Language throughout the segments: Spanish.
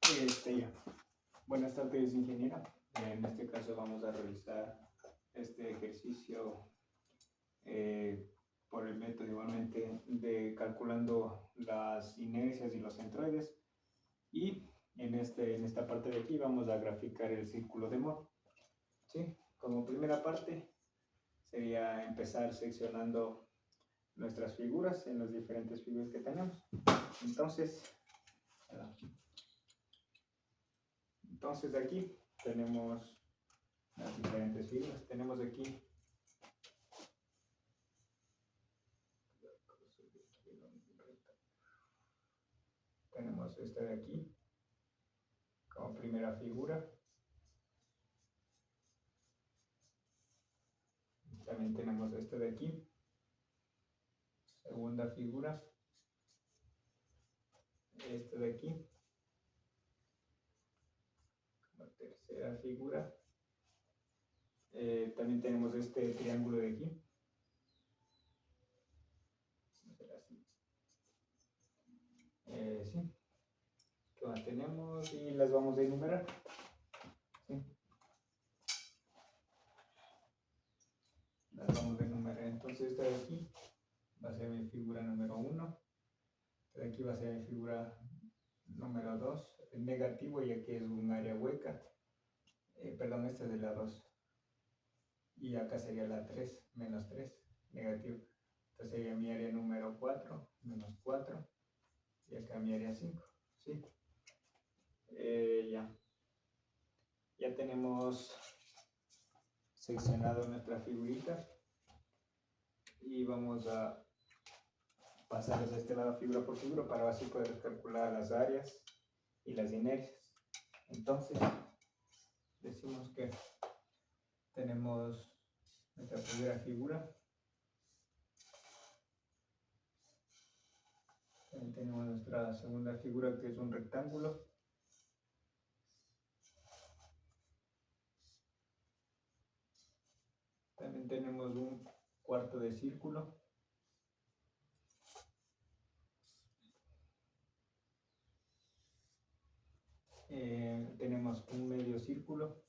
Ya. Buenas tardes, ingeniera. En este caso vamos a realizar este ejercicio por el método igualmente de calculando las inercias y los centroides. Y en esta parte de aquí vamos a graficar el círculo de Moore. ¿Sí? Como primera parte sería empezar seccionando nuestras figuras en las diferentes figuras que tenemos. Entonces aquí tenemos las diferentes figuras. Tenemos aquí esta de aquí como primera figura. También tenemos esta de aquí, segunda figura. Esta de aquí como tercera figura. También tenemos este triángulo de aquí. Sí. ¿Qué más tenemos? Y las vamos a enumerar. ¿Sí? Las vamos a enumerar. Entonces esta de aquí va a ser mi figura número 1. Esta de aquí va a ser mi figura número 2. El negativo, ya que es un área hueca. Perdón, esta es de la 2. Y acá sería la 3, menos 3, negativo. Entonces sería mi área número 4, menos 4. Y acá mi área 5. ¿Sí? Ya tenemos seccionado nuestra figurita. Y vamos a pasar de este lado figura por figura para así poder calcular las áreas y las inercias. Entonces, decimos que tenemos nuestra primera figura. También tenemos nuestra segunda figura, que es un rectángulo. También tenemos un cuarto de círculo. Tenemos un medio círculo.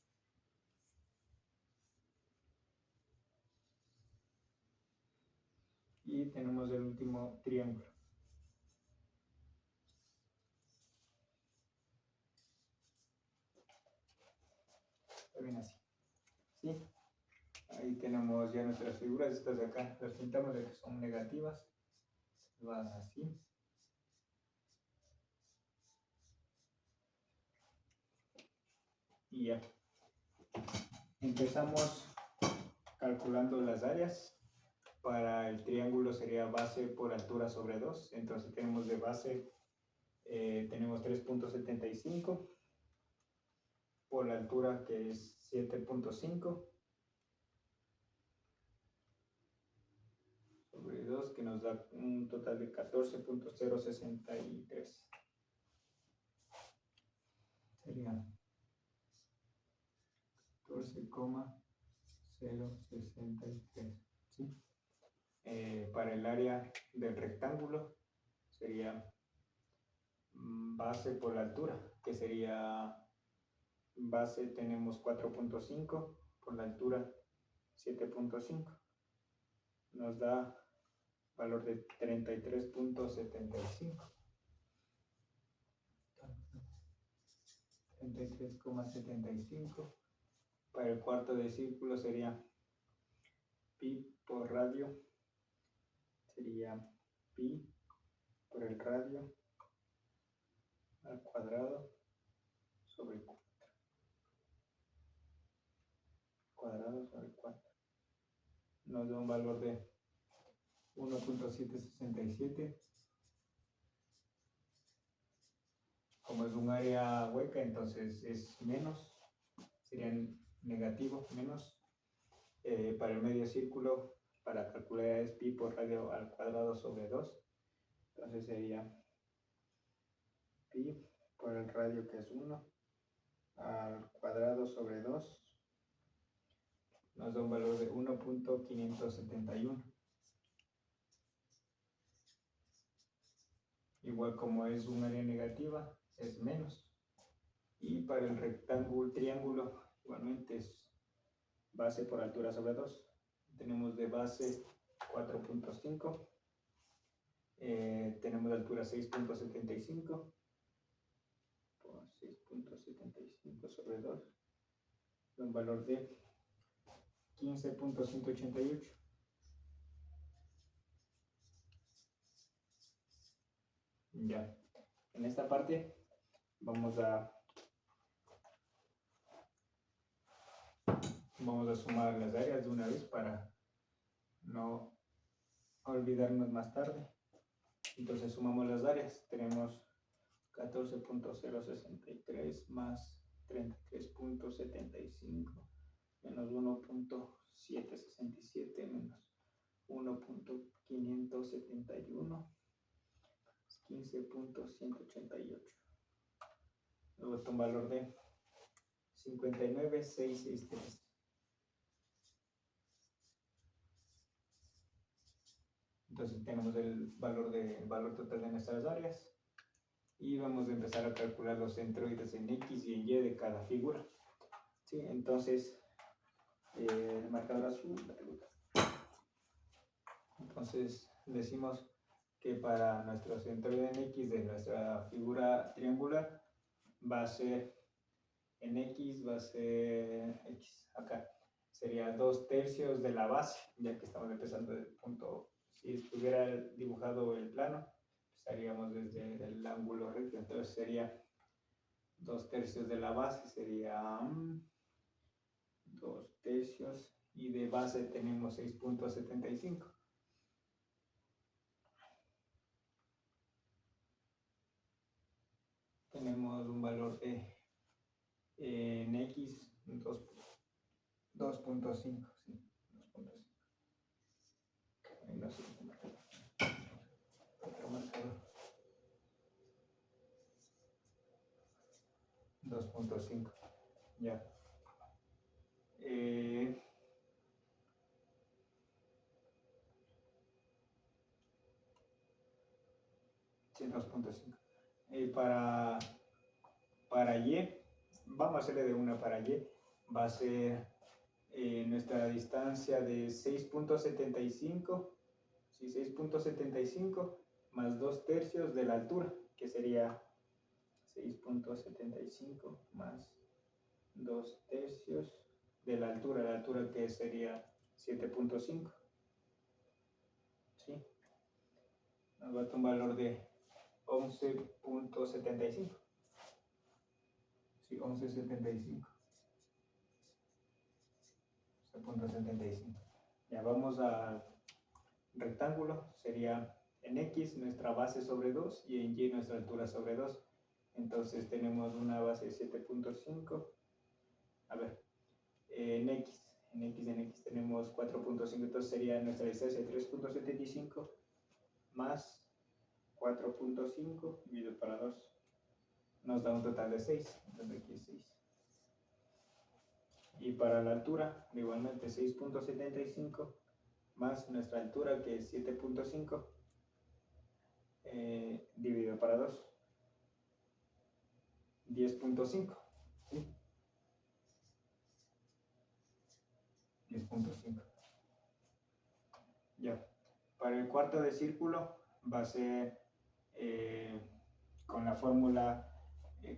Y tenemos el último triángulo. Está bien así. ¿Sí? Ahí tenemos ya nuestras figuras. Estas de acá las pintamos de que son negativas. Van así. Y ya. Empezamos calculando las áreas. Para el triángulo sería base por altura sobre 2. Entonces tenemos de base, tenemos 3.75. Por la altura, que es 7.5. Sobre 2, que nos da un total de 14.063. Sería 14,063. ¿Sí? Para el área del rectángulo sería base por la altura, que sería base tenemos 4.5, por la altura 7.5. Nos da valor de 33.75. 33,75. Para el cuarto de círculo sería pi por radio. Sería pi por el radio al cuadrado sobre 4. Cuadrado sobre 4. Nos da un valor de 1.767. Como es un área hueca, entonces es menos. Sería negativo, menos. Para el medio círculo, para calcular es pi por radio al cuadrado sobre 2. Entonces sería pi por el radio, que es 1, al cuadrado sobre 2. Nos da un valor de 1.571. Igual como es un área negativa, es menos. Y para el rectángulo, triángulo, igualmente es base por altura sobre 2. Tenemos de base 4.5. Tenemos de altura 6.75 por 6.75 sobre 2. Un valor de 15.188. Ya. En esta parte vamos a sumar las áreas de una vez para no olvidarnos más tarde. Entonces sumamos las áreas. Tenemos 14.063 más 33.75 menos 1.767 menos 1.571 15.188. Luego un valor de 59.663. Entonces tenemos el valor total de nuestras áreas y vamos a empezar a calcular los centroides en X y en Y de cada figura. ¿Sí? Entonces, el marcador azul. Entonces decimos que para nuestro centroide en X de nuestra figura triangular va a ser en X, va a ser X, acá sería 2/3 de la base, ya que estamos empezando del punto. Si estuviera dibujado el plano, estaríamos desde el ángulo recto, entonces sería 2/3 de la base, sería 2/3, y de base tenemos 6.75. Tenemos un valor de en X 2.5, sí, 2.5. Ahí no sé, otro marcador. 2.5, ya. Sí, 2.5. Para Y, vamos a hacerle de una para Y, va a ser nuestra distancia de 6.75, sí, 6.75 más 2/3 de la altura, que sería 6.75 más 2/3 de la altura que sería 7.5. ¿Sí? Nos va a dar un valor de 11.75. Sí, 11.75. 11.75. Ya vamos al rectángulo, sería en X nuestra base sobre 2 y en Y nuestra altura sobre 2. Entonces tenemos una base de 7.5. A ver, en X tenemos 4.5, entonces sería nuestra distancia de 3.75 más 4.5 dividido para 2. Nos da un total de 6, entonces aquí es 6. Y para la altura, igualmente 6.75 más nuestra altura, que es 7.5, dividido para 2, 10.5. ¿Sí? 10.5. Ya. Para el cuarto de círculo va a ser con la fórmula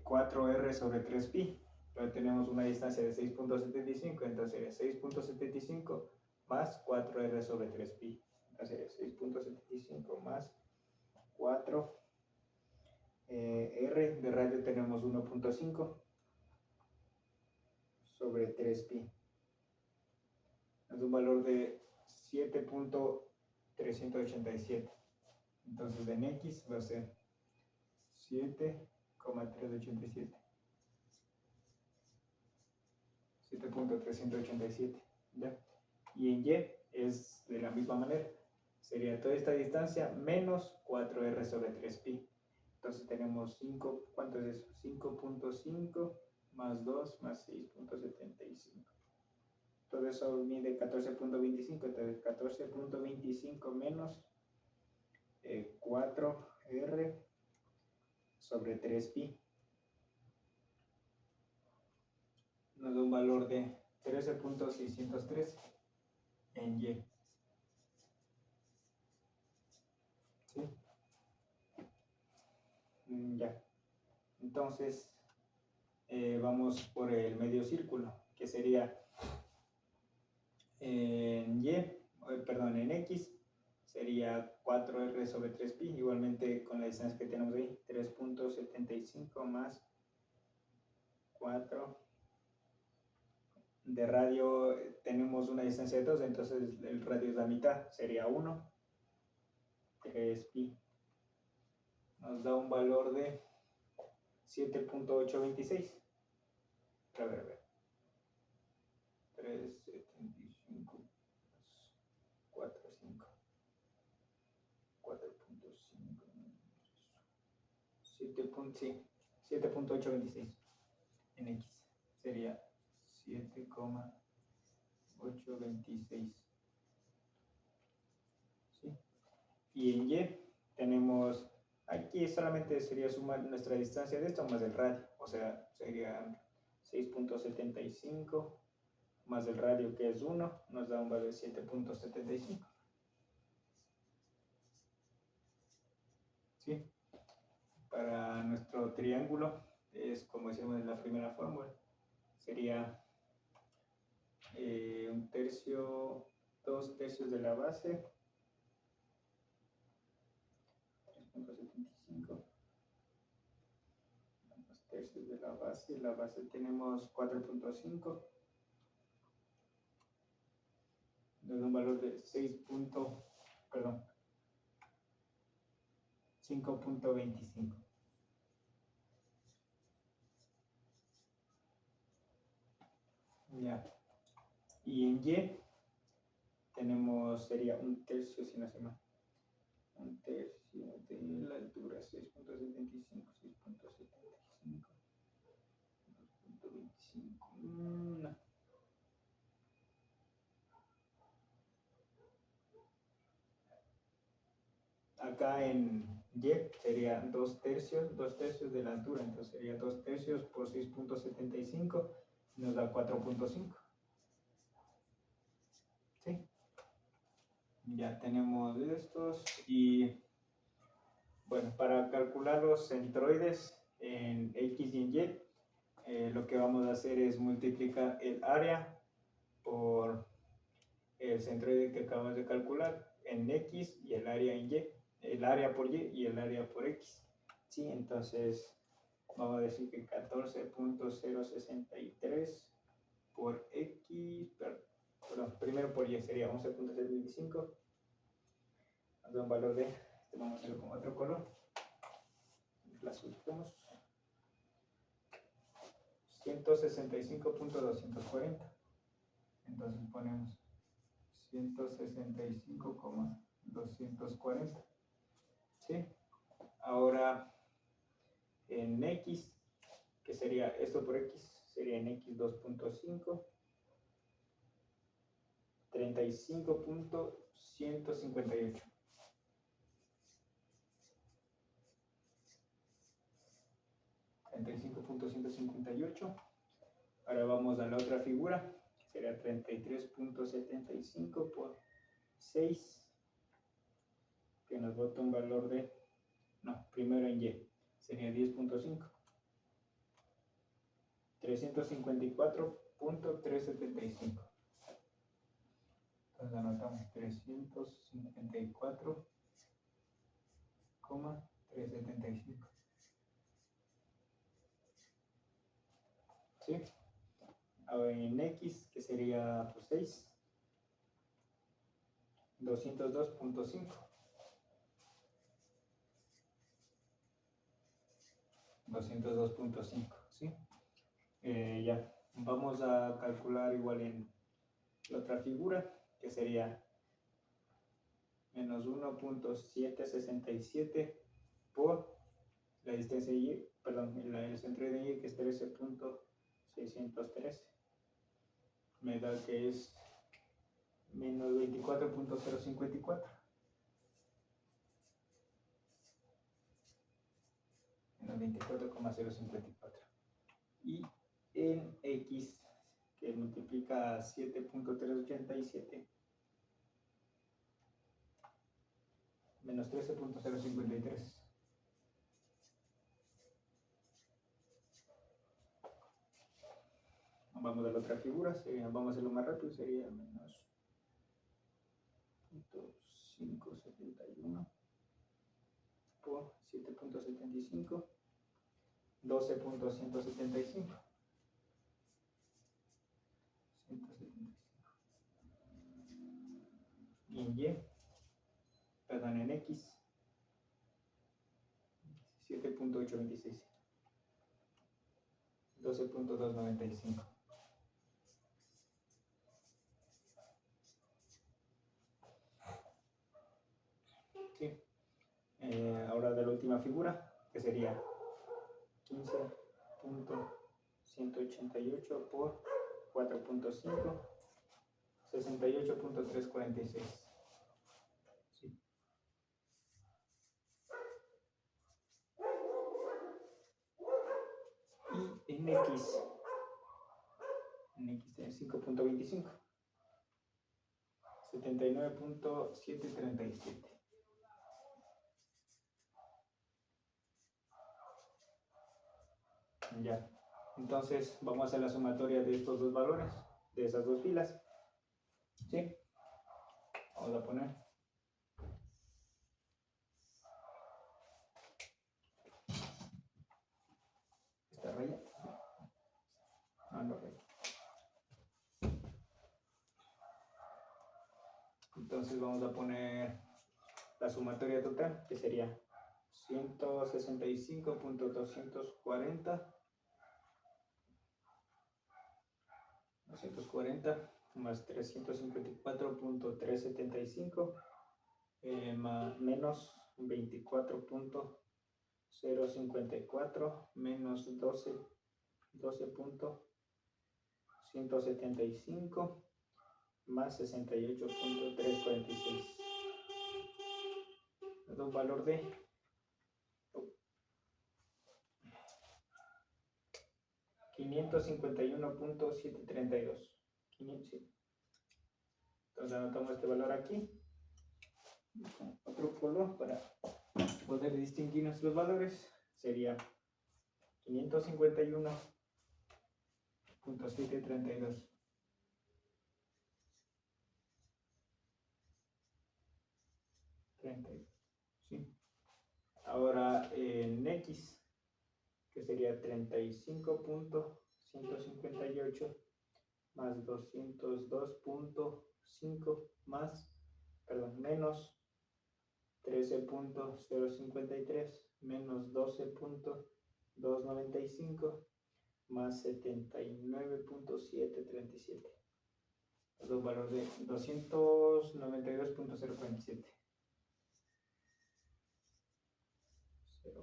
4R sobre 3pi. Pero tenemos una distancia de 6.75, entonces sería 6.75 más 4R sobre 3pi. Entonces sería 6.75 más 4 R de radio tenemos 1.5 sobre 3pi. Es un valor de 7.387. Entonces en X va a ser 7.387. 7.387. ¿Ya? Y en Y es de la misma manera. Sería toda esta distancia menos 4R sobre 3pi. Entonces tenemos 5, ¿cuánto es eso? 5.5 más 2 más 6.75. Todo eso mide 14.25, entonces 14.25 menos 4R sobre 3pi. nos da un valor de 13.613 en Y. ¿Sí? Ya. Entonces, vamos por el medio círculo, que sería en en X, sería 4R sobre 3pi, igualmente con la distancia que tenemos ahí, 3.75 más 4. De radio tenemos una distancia de 2, entonces el radio es la mitad, sería 1, 3pi. Nos da un valor de 7.826. A ver. 375 4, 5. 4.5. 7.826 en X. Sería 7,826. ¿Sí? Y en Y tenemos, aquí solamente sería sumar nuestra distancia de esto más el radio, o sea, sería 6.75 más el radio que es 1, nos da un valor de 7.75. ¿Sí? Para nuestro triángulo es como decíamos en la primera fórmula, sería un tercio, 2/3 de la base, 3.75, 2/3 de la base tenemos 4.5, nos da un valor de 5.25. Ya. Y en Y tenemos, sería un tercio, si no se mal, un tercio de la altura, 6.75, 6.75, 2.25, no. Acá en Y sería 2/3 de la altura, entonces sería 2/3 por 6.75, nos da 4.5. ¿Sí? Ya tenemos estos y bueno, para calcular los centroides en X y en Y, lo que vamos a hacer es multiplicar el área por el centroide que acabamos de calcular en X y el área en Y, el área por Y y el área por X. ¿Sí? Entonces vamos a decir que 14.063 por X, perdón, primero por Y sería 11.025, nos da un valor de, vamos a hacerlo con otro color, las ubicamos, 165.240, entonces ponemos 165,240. ¿Sí? Ahora en X, que sería esto por X, sería en X 2.5, 35.158. Ahora vamos a la otra figura, que sería 33.75 por 6, que nos bota un valor de, no, primero en Y, sería 10.5. 354.375. Entonces anotamos 354,375. ¿Sí? Ahora en X, que sería pues, 6, 202.5. 202.5, ¿sí? Ya, vamos a calcular igual en la otra figura, que sería menos 1.767 por la distancia Y, perdón, el centro de Y, que es 13.613, me da que es menos 24.054. Menos 24,054. Y en X que multiplica 7.387 menos 13.053. Vamos a la otra figura, vamos a hacerlo más rápido, sería menos 0.571 por 7.75, 12.175. Y en Y, perdón, en X, 7.826, 12.295. Sí. Ahora de la última figura, que sería 15.188 por 4.5, 68.346. Sí. Y en X tiene 5.25, 79.737. Ya, entonces vamos a hacer la sumatoria de estos dos valores, de esas dos filas. ¿Sí? Vamos a poner esta raya. Entonces vamos a poner la sumatoria total, que sería 165.240 más 354.375 menos 24.054 menos 12.175 más 68.346. Da un valor de 551.732. Entonces anotamos este valor aquí, otro color para poder distinguir nuestros valores. Sería 551.732. ¿Sí? Ahora en X, que sería 35.158 más 202.5 más, perdón, menos 13.053 menos 12.295 más 79.737. Los valores de 292.047.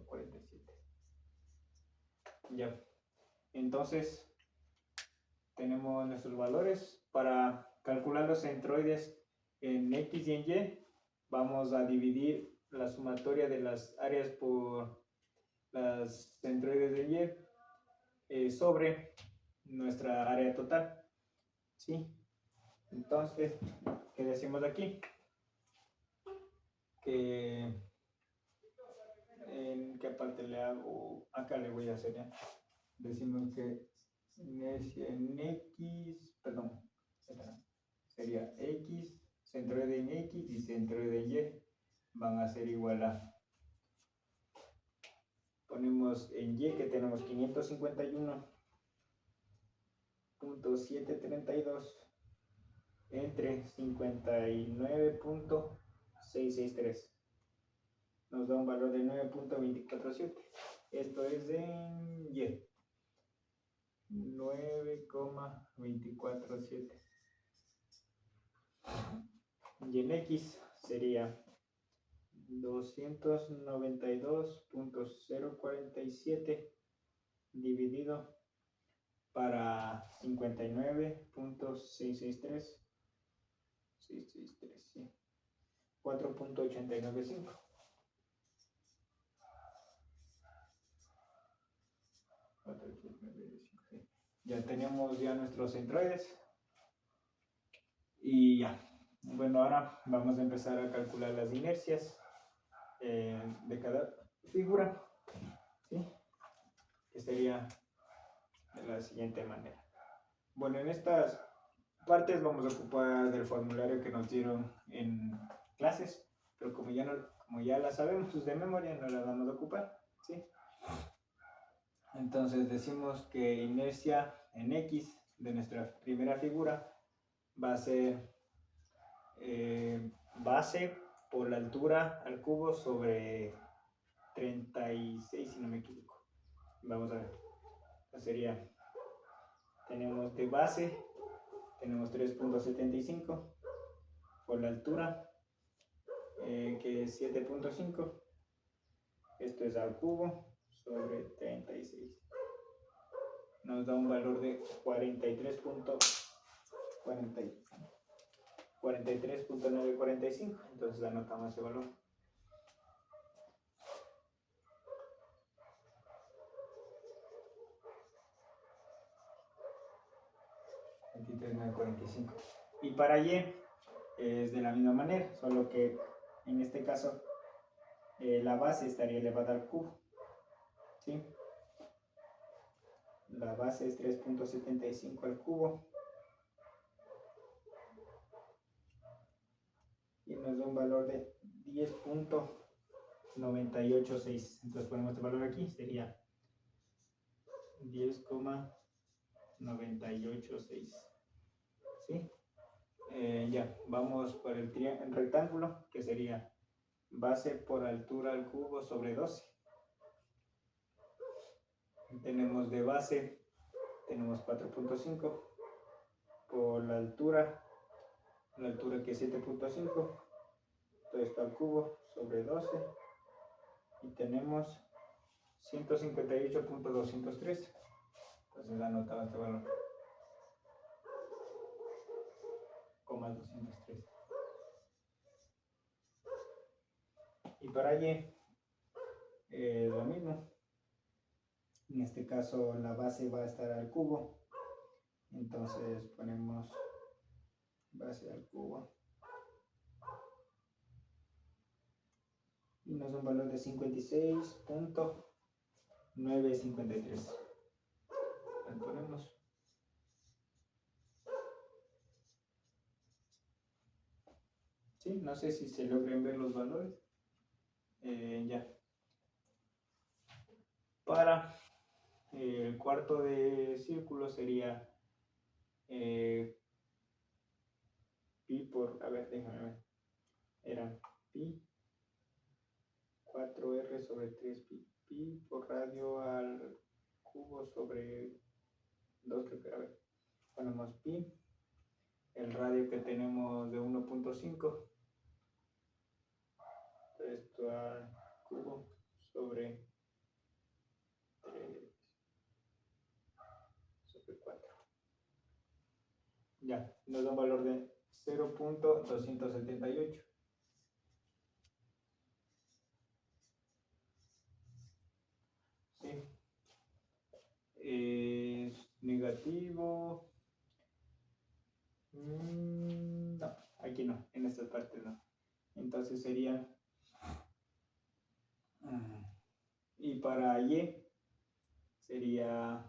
047. Ya. Entonces, tenemos nuestros valores. Para calcular los centroides en X y en Y, vamos a dividir la sumatoria de las áreas por las centroides de Y sobre nuestra área total. ¿Sí? Entonces, ¿qué decimos aquí? Que en qué parte le hago, acá le voy a hacer, ¿ya? Decimos que en X, perdón, sería X, centroide en X y centroide en Y van a ser igual a, ponemos en Y que tenemos 551.732 entre 59.663. Nos da un valor de 9.247. Esto es en Y. 9.247. Y en X sería 292.047 dividido para 59.663. 663, sí. 4.895. Ya tenemos ya nuestros centroides. Y ya. Bueno, ahora vamos a empezar a calcular las inercias de cada figura, ¿sí? Que sería de la siguiente manera. Bueno, en estas partes vamos a ocupar del formulario que nos dieron en clases, pero como ya la sabemos de memoria, no la vamos a ocupar, ¿sí? Entonces decimos que inercia en X de nuestra primera figura va a ser base por la altura al cubo sobre 36, si no me equivoco. Vamos a ver. Entonces sería, tenemos de base, tenemos 3.75 por la altura, que es 7.5. Esto es al cubo sobre 36. Nos da un valor de 43.945. Entonces anotamos ese valor. 43.945. Y para Y es de la misma manera, solo que en este caso la base estaría elevada al cubo, ¿sí? La base es 3.75 al cubo y nos da un valor de 10.986. Entonces ponemos este valor aquí, sería 10.986, ¿sí? Ya, vamos por el rectángulo, que sería base por altura al cubo sobre 12. Tenemos de base, tenemos 4.5 por la altura que es 7.5, todo esto al cubo sobre 12, y tenemos 158.203. Entonces anotado este valor, 203. Y para Y lo mismo. En este caso la base va a estar al cubo, entonces ponemos base al cubo y nos da un valor de 56.953. Lo ponemos. Sí, no sé si se logren ver los valores. Ya. Para el cuarto de círculo sería pi por, a ver, déjame ver, era pi 4r sobre 3 pi por radio al cubo sobre 2, creo que, a ver, ponemos pi, el radio que tenemos de 1.5, esto al cubo sobre 3 sobre 4. Ya, nos da un valor de 0.278. Sí. Es negativo. No, aquí no, en esta parte no. Entonces sería. Y para Y sería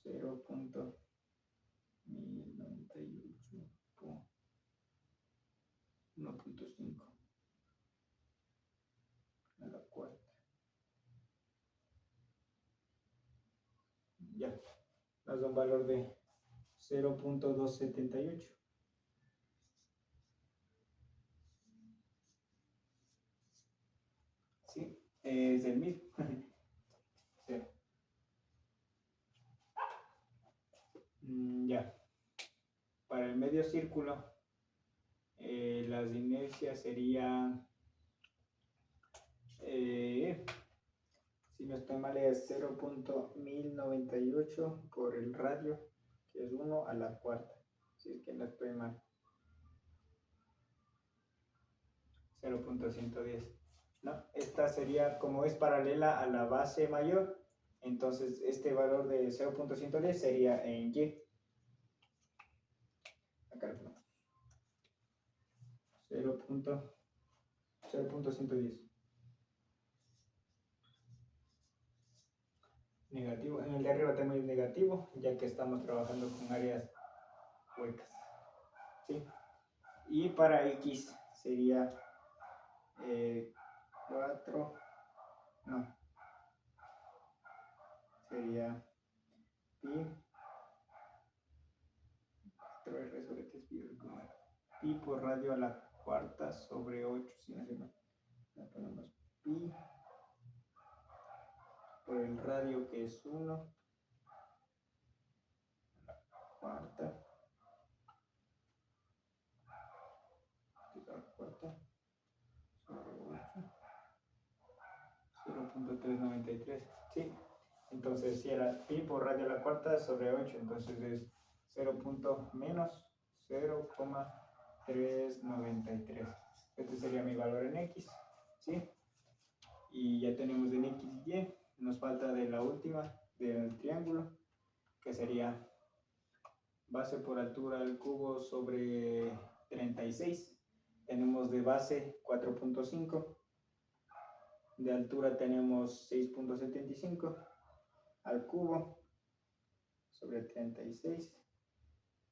0.1098 por 1.5 a la cuarta. Ya, nos da un valor de 0.278. Sí, es el mismo. Sí. Ya. Para el medio círculo, las inercias serían, si no estoy mal, es 0.1098 por el radio, que es 1 a la cuarta, si es que no estoy mal. 0.110. No, esta sería, como es paralela a la base mayor, Entonces este valor de 0.110 sería en Y. Acá lo ponemos. 0.110. Negativo. En el de arriba también es negativo, ya que estamos trabajando con áreas huecas. ¿Sí? Y para X sería 4, no, sería pi, 4r sobre 3 pi por radio a la cuarta sobre 8, si no se me la ponemos pi por el radio que es 1, la cuarta, sobre 8, 0.393, ¿sí? Entonces si era pi por radio a la cuarta sobre 8, entonces es 0. Menos 0,393. Este sería mi valor en X, ¿sí? Y ya tenemos en X y Y. Nos falta de la última, del triángulo, que sería base por altura al cubo sobre 36. Tenemos de base 4.5. De altura tenemos 6.75 al cubo sobre 36.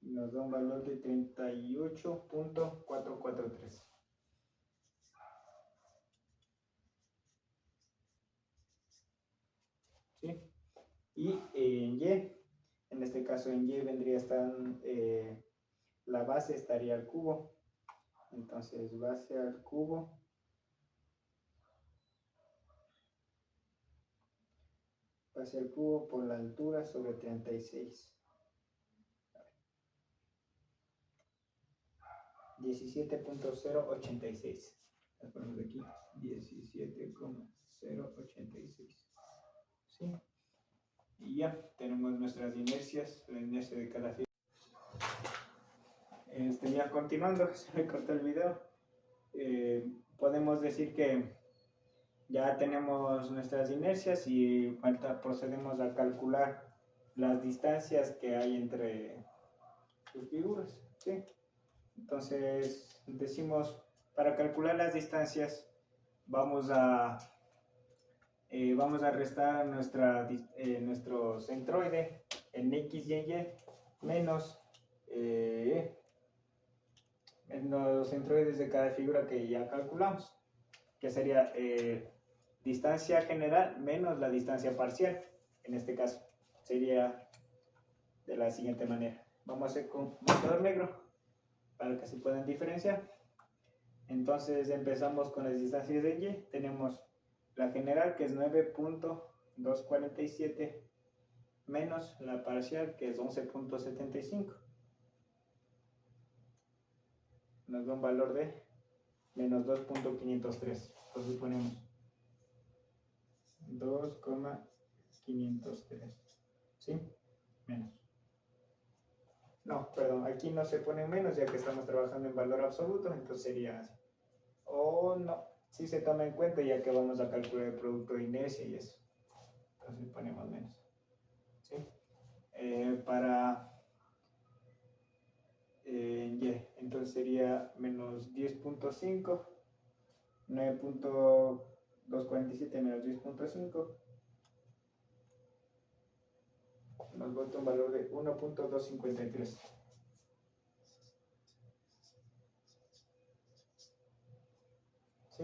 Y nos da un valor de 38.443. ¿Sí? Y en Y, en este caso en Y vendría a estar, la base estaría al cubo. Entonces base al cubo por la altura sobre 36. 17.086. Las ponemos aquí, 17.086. ¿Sí? Y ya tenemos nuestras inercias, la inercia de cada figura. Ya continuando, se me cortó el video. Podemos decir que ya tenemos nuestras inercias y ahorita procedemos a calcular las distancias que hay entre sus figuras, ¿sí? Entonces decimos, para calcular las distancias vamos a restar nuestro centroide en X y en Y menos en los centroides de cada figura que ya calculamos, que sería distancia general menos la distancia parcial. En este caso sería de la siguiente manera. Vamos a hacer con marcador negro para que se puedan diferenciar. Entonces empezamos con las distancias de Y. Tenemos la general, que es 9.247, menos la parcial, que es 11.75. Nos da un valor de menos 2.503. Entonces ponemos 2,503. ¿Sí? Menos. No, perdón, aquí no se pone menos ya que estamos trabajando en valor absoluto, entonces sería así. O no, sí se toma en cuenta ya que vamos a calcular el producto de inercia y eso. Entonces ponemos menos. ¿Sí? Para Y, entonces sería menos 10.5, 9.247 menos 10.5. Nos bota un valor de 1.253. ¿Sí?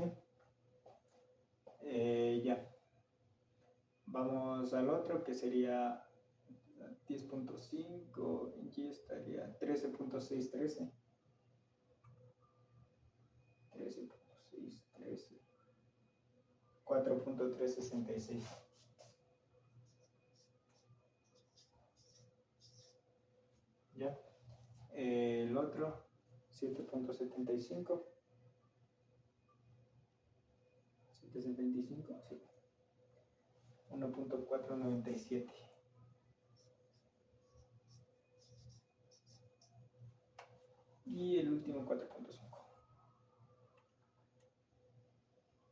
Ya. Vamos al otro que sería 10.5. Y estaría 13.613. 13.613. 4.366. ¿Ya? El otro 7.75. 7.75, sí. 1.497. Y el último 4.5.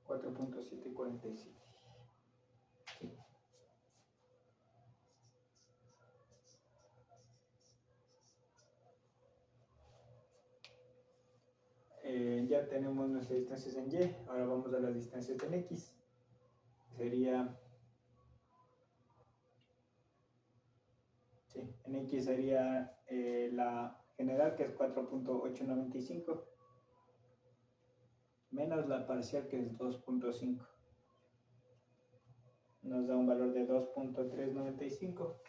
4.747. Sí. tenemos nuestras distancias en Y. Ahora vamos a las distancias en X. Sería... Sí, en X sería la general, que es 4.895, menos la parcial, que es 2.5. Nos da un valor de 2.395.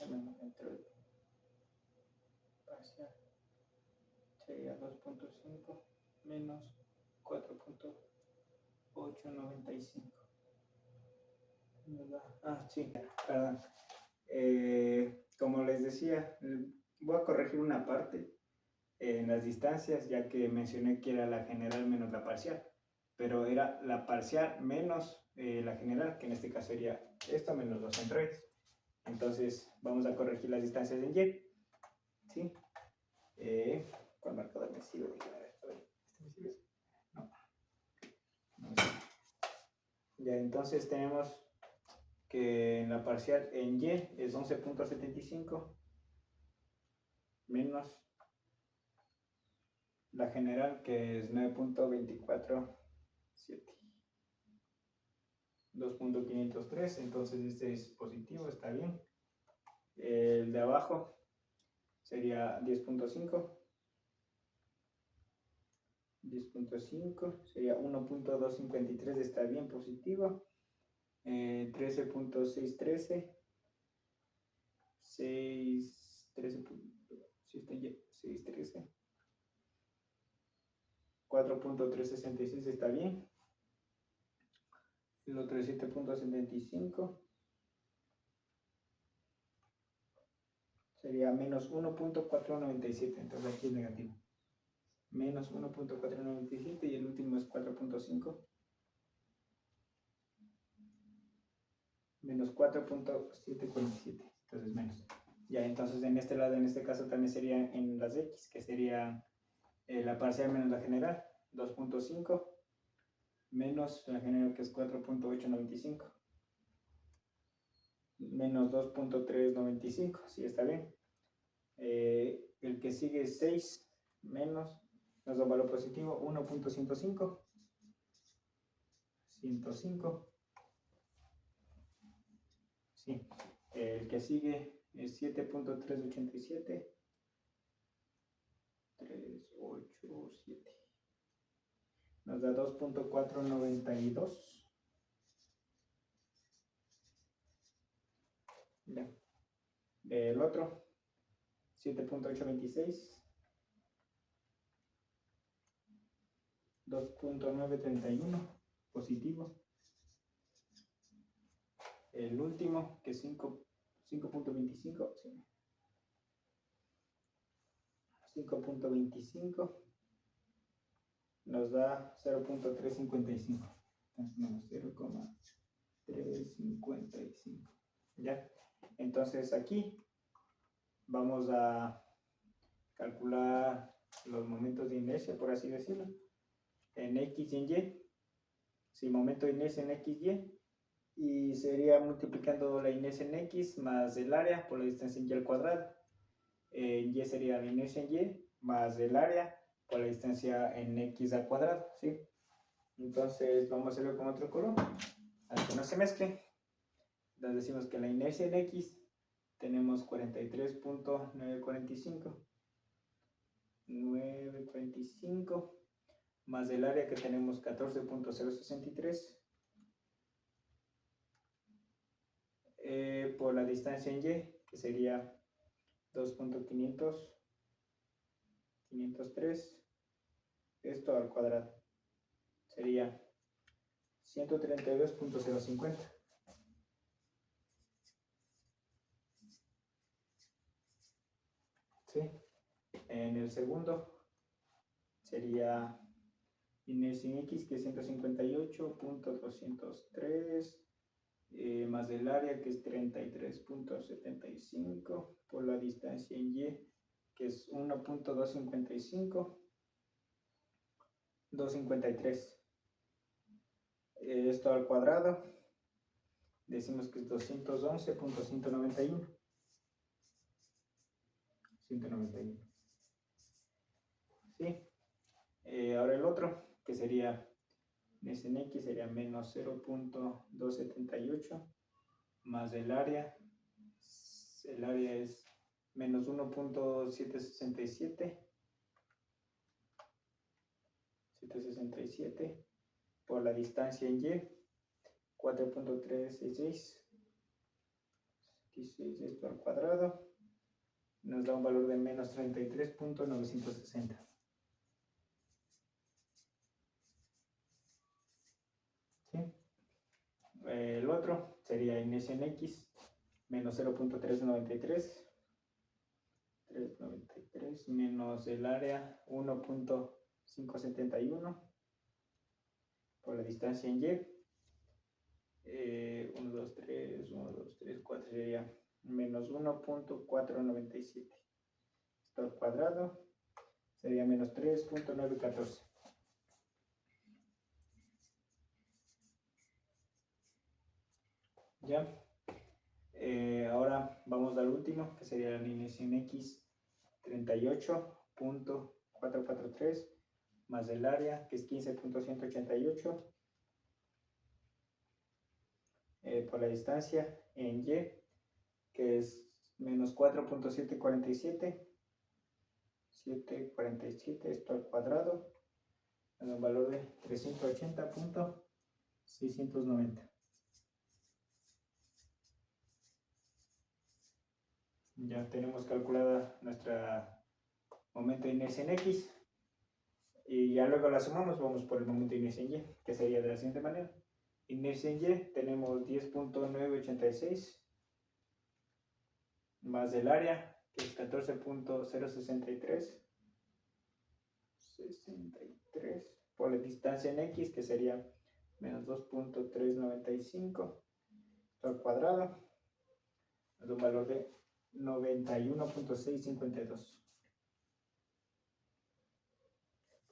Dentro de parcial sería 2.5 menos 4.895. Sí, perdón. Como les decía, voy a corregir una parte en las distancias, ya que mencioné que era la general menos la parcial, pero era la parcial menos la general, que en este caso sería esto menos los centroides. Entonces vamos a corregir las distancias en Y. ¿Sí? ¿Cuál marcador me sirve? ¿Este me sirve? No. No me sirve. Ya, entonces tenemos que en la parcial en Y es 11.75 menos la general, que es 9.247, 2.503. Entonces este es positivo, está bien. El de abajo sería 10.5, sería 1.253, está bien, positivo. 13.613, 613, 4.366 está bien. El otro es 7.75, sería menos 1.497, entonces aquí es negativo. Menos 1.497 y el último es 4.5. Menos 4.747, entonces menos. Ya, entonces en este lado, en este caso también sería en las X, que sería la parcial menos la general, 2.5, menos la general, que es 4.895, menos 2.395, sí, está bien. El que sigue es 6, menos, nos da un valor positivo, 1.105, 105. Sí, el que sigue es 7.387, 387. Nos da 2.492. Ya. El otro, 7.826, 2.931, positivo. El último, que es 5.25, sí. 5.25 nos da 0.355. Entonces, 0.355. ¿Ya? Entonces aquí vamos a calcular los momentos de inercia, por así decirlo, en X y en Y. Si momento de inercia en XY, y sería multiplicando la inercia en X más el área por la distancia en Y al cuadrado. En Y sería la inercia en Y más el área por la distancia en X al cuadrado, ¿sí? Entonces vamos a hacerlo con otro color, para que no se mezcle. Entonces decimos que la inercia en X tenemos 43.945, 945, más el área, que tenemos 14.063, por la distancia en Y, que sería 2.503, esto al cuadrado, sería 132.050. ¿Sí? En el segundo sería inercia en X, que es 158.203, más el área, que es 33.75, por la distancia en Y, que es 1.255, 253. Esto al cuadrado, decimos que es 211.191. 191. ¿Sí? Ahora el otro, que sería en X, sería menos 0.278 más el área. El área es menos 1.767 por la distancia en Y, 4.366, 16 esto al cuadrado, nos da un valor de menos 33.960. ¿Sí? El otro sería inicio en X, menos 0.393, menos el área 1.571 por la distancia en Y. 1, 2, 3, 4 sería menos 1.497. Esto al cuadrado sería menos 3.914. ¿Ya? Ahora vamos al último, que sería la alineación X 38.443 más el área, que es 15.188. Por la distancia en Y, que es menos 4.747, 747, esto al cuadrado, en un valor de 380.690. Ya tenemos calculada nuestra momento de inercia en X, y ya luego la sumamos, vamos por el momento de inercia en Y, que sería de la siguiente manera. Inercia en Y tenemos 10.986 más el área, que es 14.063 por la distancia en X, que sería menos 2.395 al cuadrado, es un valor de 91.652.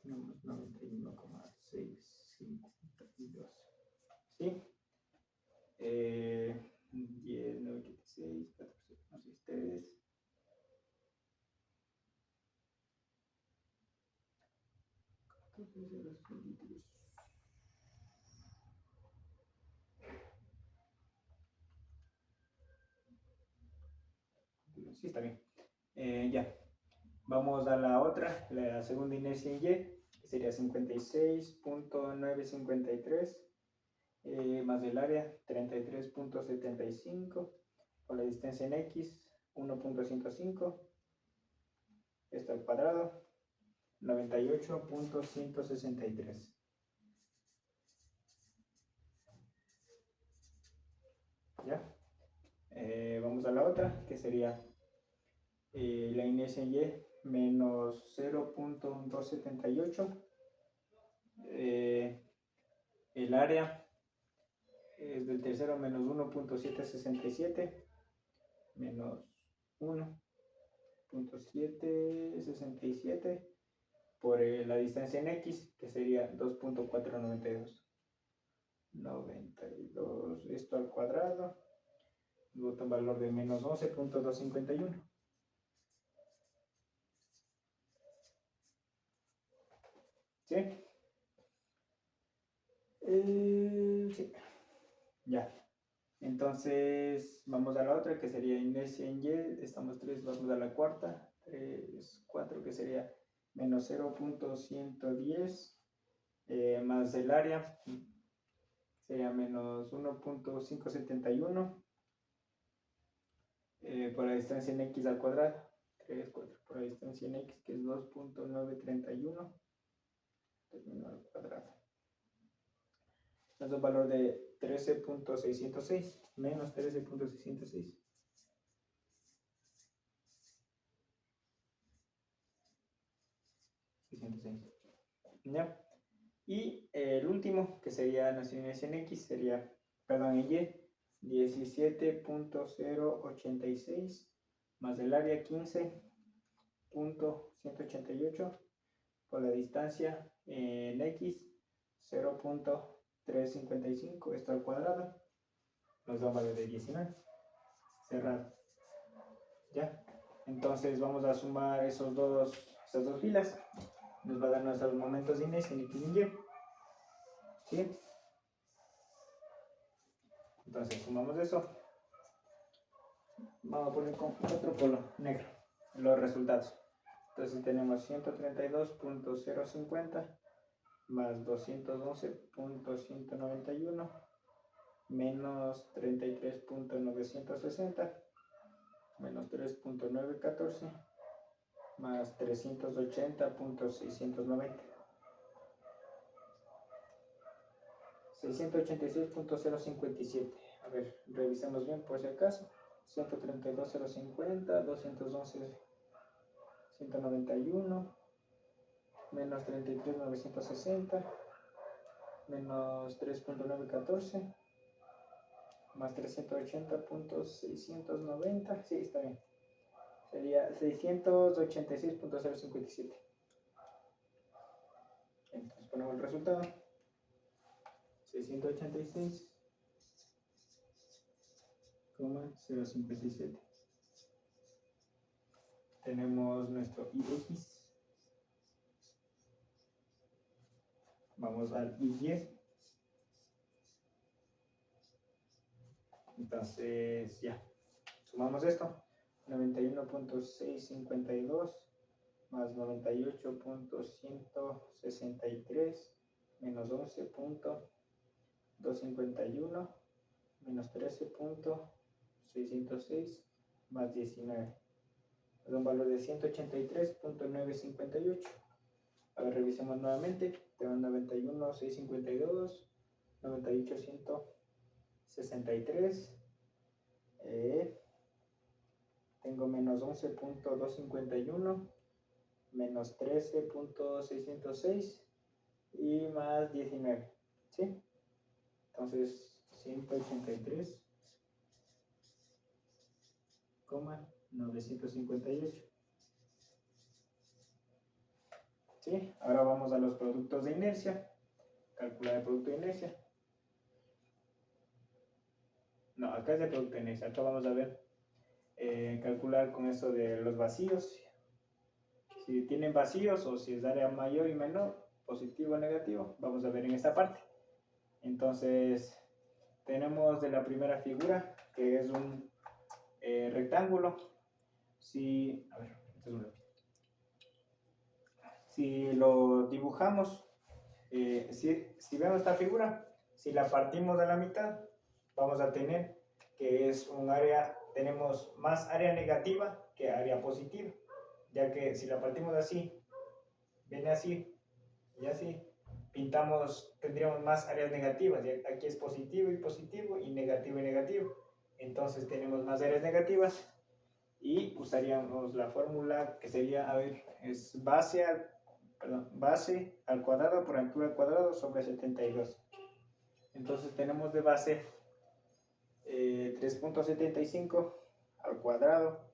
Tenemos 91.652. ¿Sí? 10, 9, 86, 14, 3. Sí, está bien. Ya. Vamos a la otra, la segunda inercia en Y, que sería 56.953 más el área 33.75 por la distancia en X 1.105, esto al cuadrado, 98.163. ¿Ya? Vamos a la otra, que sería la inercia en Y menos 0.278. El área es del tercero menos 1.767 menos 1.767 por la distancia en X, que sería 2.492. 92, esto al cuadrado, bota un valor de menos 11.251. ¿Sí? Sí. Ya. Entonces, vamos a la otra, que sería inercia en Y. Estamos 3, vamos a la cuarta. 3, 4, que sería menos 0.110 más el área, sería menos 1.571 por la distancia en X al cuadrado. 3, 4 por la distancia en X, que es 2.931 al cuadrado. Es un valor de 13.606 menos 13.606. ¿Ya? Y el último, que sería nuestra inercia en X, sería, perdón, en Y, 17.086 más el área 15.188 por la distancia en X 0.355, esto al cuadrado, nos da un valor de 19. Cerrado. ¿Ya? Entonces vamos a sumar esas dos filas. Nos va a dar nuestros momentos de inercia en X y Y. ¿Sí? Entonces sumamos eso. Vamos a poner con otro color negro los resultados. Entonces tenemos 132.050 más 211.191 menos 33.960 menos 3.914 más 380.690. 686.057. A ver, revisemos bien por si acaso. 132.050, 211.191, menos 33.960, menos 3.914, más 380.690. Sí, está bien. Sería 686.057. Entonces ponemos el resultado. 686,057. Tenemos nuestro IX. Vamos al IY. Entonces ya. Sumamos esto. 91.652 más 98.163 menos 11.251 menos 13.606 más 19. Da un valor de 183.958. A ver, revisemos nuevamente. Tengo 91.652, 98.163. Tengo menos 11.251, menos 13.606 y más 19. ¿Sí? Entonces, 183,958. ¿Sí? Ahora vamos a los productos de inercia. Calcular el producto de inercia. No, acá es el producto de inercia. Acá vamos a ver. Calcular con eso de los vacíos. Si tienen vacíos o si es área mayor y menor, positivo o negativo, vamos a ver en esta parte. Entonces, tenemos de la primera figura, que es un rectángulo. Si lo dibujamos, si vemos esta figura, si la partimos a la mitad, vamos a tener que es un área, tenemos más área negativa que área positiva, ya que si la partimos así, viene así y así, pintamos, tendríamos más áreas negativas. Aquí es positivo y positivo y negativo y negativo. Entonces tenemos más áreas negativas y usaríamos la fórmula que sería, a ver, es base al cuadrado por altura al cuadrado sobre 72. Entonces tenemos de base 3.75 al cuadrado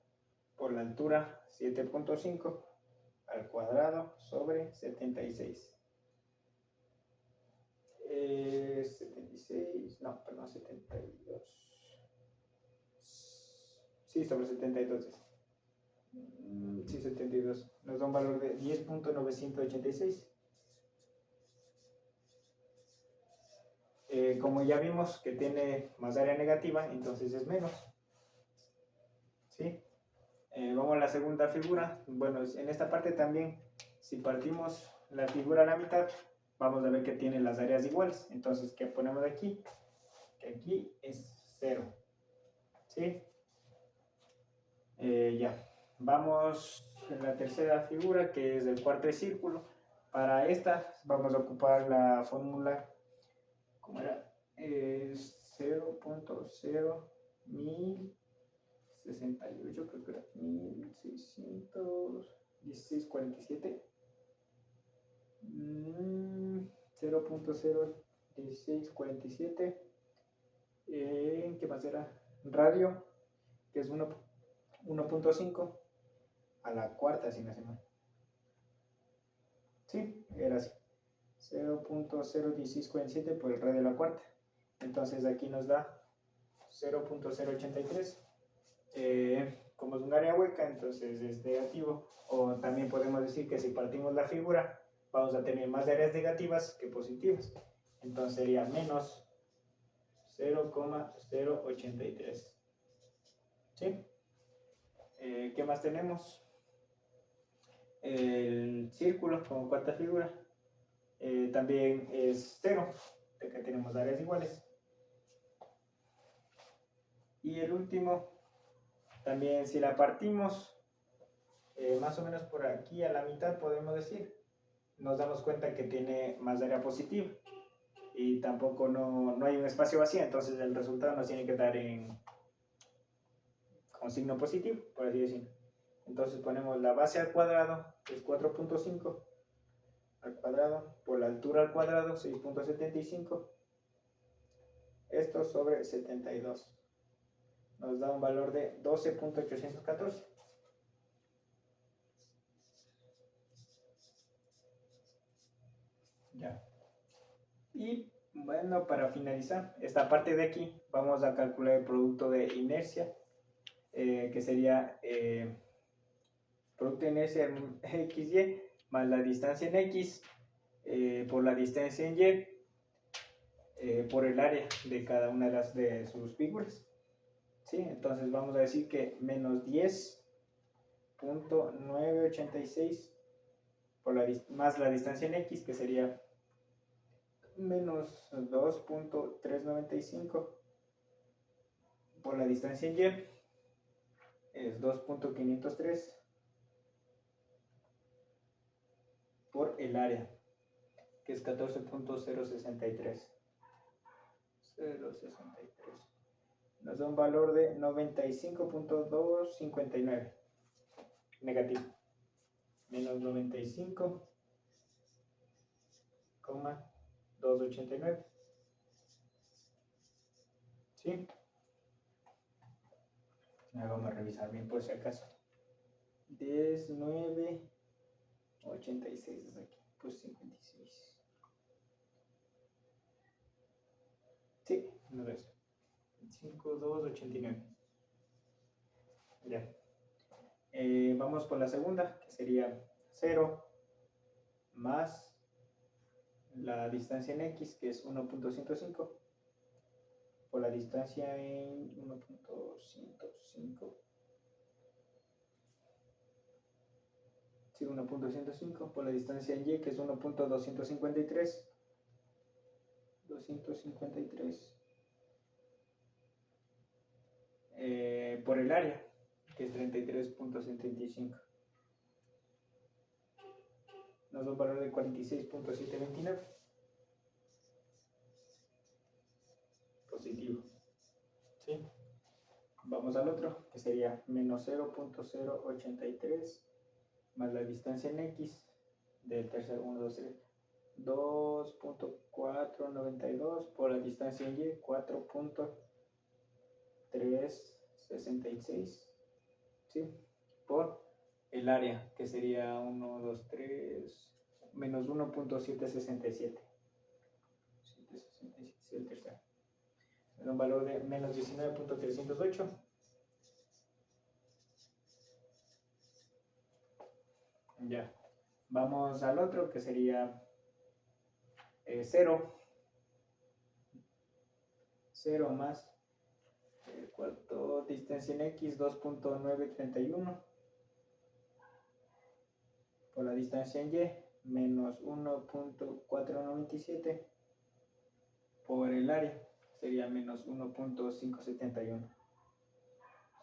por la altura 7.5 al cuadrado sobre 76. 72. Sí, sobre 72. Sí, 72. Nos da un valor de 10.986. Como ya vimos que tiene más área negativa, entonces es menos. ¿Sí? Vamos a la segunda figura. Bueno, en esta parte también, si partimos la figura a la mitad, vamos a ver que tiene las áreas iguales. Entonces, ¿qué ponemos aquí? Que aquí es 0. ¿Sí? Ya. Vamos en la tercera figura, que es el cuarto círculo. Para esta vamos a ocupar la fórmula, ¿cómo era? 0.01068, creo que era 1616.47. 0.01647. ¿Qué más era? Radio, que es 1.5 a la cuarta, si no se mal. Sí, era así. 0.01647 por el radio a la cuarta. Entonces aquí nos da 0.083. Como es un área hueca, entonces es negativo. O también podemos decir que si partimos la figura, vamos a tener más áreas negativas que positivas. Entonces sería menos 0,083. ¿Sí? ¿Qué más tenemos? El círculo como cuarta figura también es 0, de que tenemos áreas iguales. Y el último, también si la partimos más o menos por aquí a la mitad, podemos decir, nos damos cuenta que tiene más área positiva y tampoco no hay un espacio vacío, entonces el resultado nos tiene que dar con signo positivo, por así decirlo. Entonces ponemos la base al cuadrado, que es 4.5 al cuadrado, por la altura al cuadrado, 6.75, esto sobre 72. Nos da un valor de 12.814. Ya. Y bueno, para finalizar esta parte de aquí, vamos a calcular el producto de inercia, que sería producto de inercia en XY más la distancia en X por la distancia en Y por el área de cada una de sus figuras. ¿Sí? Entonces vamos a decir que menos 10.986 más la distancia en X, que sería menos 2.395 por la distancia en Y, es 2.503 por el área, que es 14.063. Nos da un valor de 95.259 negativo, menos 95,289. ¿Sí? Vamos a revisar bien por si acaso. 19,86 es aquí, pues 56. Sí, no es. 5,289. Ya. Vamos por la segunda, que sería 0 más la distancia en X, que es 1.105, por la distancia en 1.105. Sí, 1.105 por la distancia en Y, que es 1.253. 253 por el área, que es 33.75. Nos da un valor de 46.729. Positivo. ¿Sí? Vamos al otro, que sería menos 0.083 más la distancia en X del tercer 1, 2, 3. 2.492 por la distancia en Y, 4.366, ¿sí? Por el área, que sería 1, 2, 3, menos 1.767. 767 es el tercero. Es un valor de menos 19.308. Ya. Vamos al otro, que sería 0. 0 más el cuarto distancia en X, 2.931 por la distancia en Y, menos 1.497 por el área, sería menos 1.571.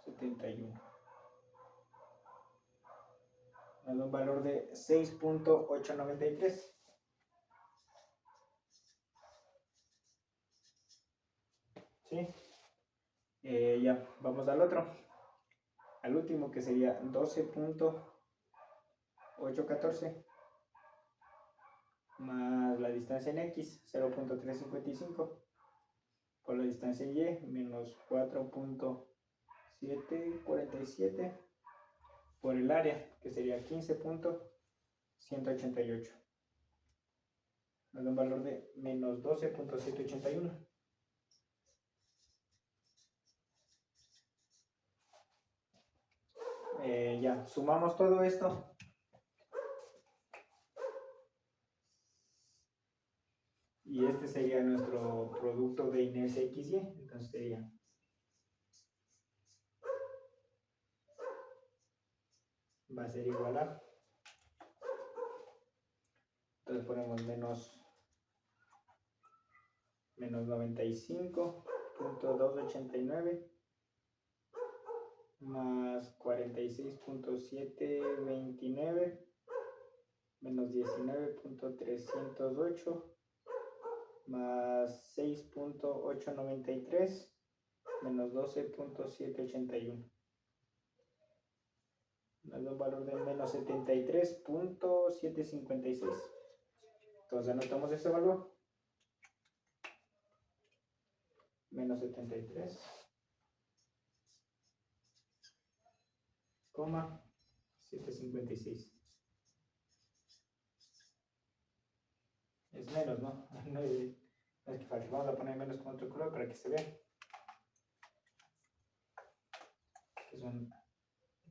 71. Nos da un valor de 6.893. ¿Sí? Ya, vamos al otro. Al último, que sería 12.814 más la distancia en X, 0.355 por la distancia en Y, menos 4.747 por el área, que sería 15.188. Nos da un valor de menos 12.781. Ya, sumamos todo esto. Y este sería nuestro producto de inercia XY. Entonces sería va a ser igual a. Entonces ponemos menos 95.289 más 46.729 menos 19.308 más 6.893 menos 12.781. Nos da un valor de menos 73.756. Entonces anotamos este valor. Menos 73,756. Es menos, ¿no? No es que falte. Vamos a poner menos con otro color para que se vea.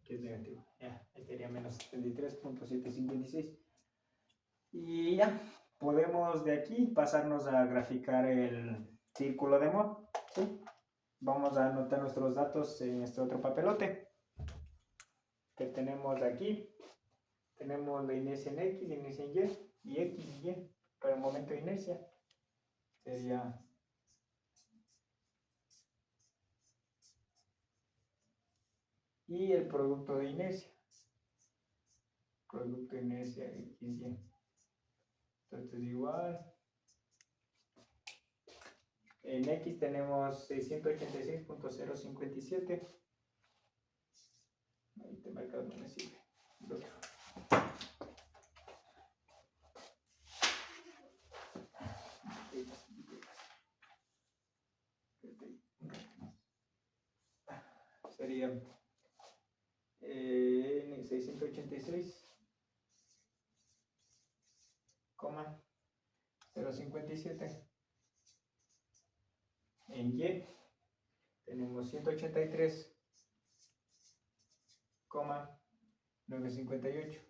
Que es negativo. Ya, este sería menos 73.756. Y ya, podemos de aquí pasarnos a graficar el círculo de Moore. ¿Sí? Vamos a anotar nuestros datos en este otro papelote que tenemos aquí. Tenemos la inercia en X, inercia en Y X y Y para el momento de inercia. Sería y el producto de inercia. Producto de inercia X, Y. Entonces igual. En X tenemos 686.057. Ahí te marca donde me sirve. El otro. Sería 686,057. En Y tenemos 183,958.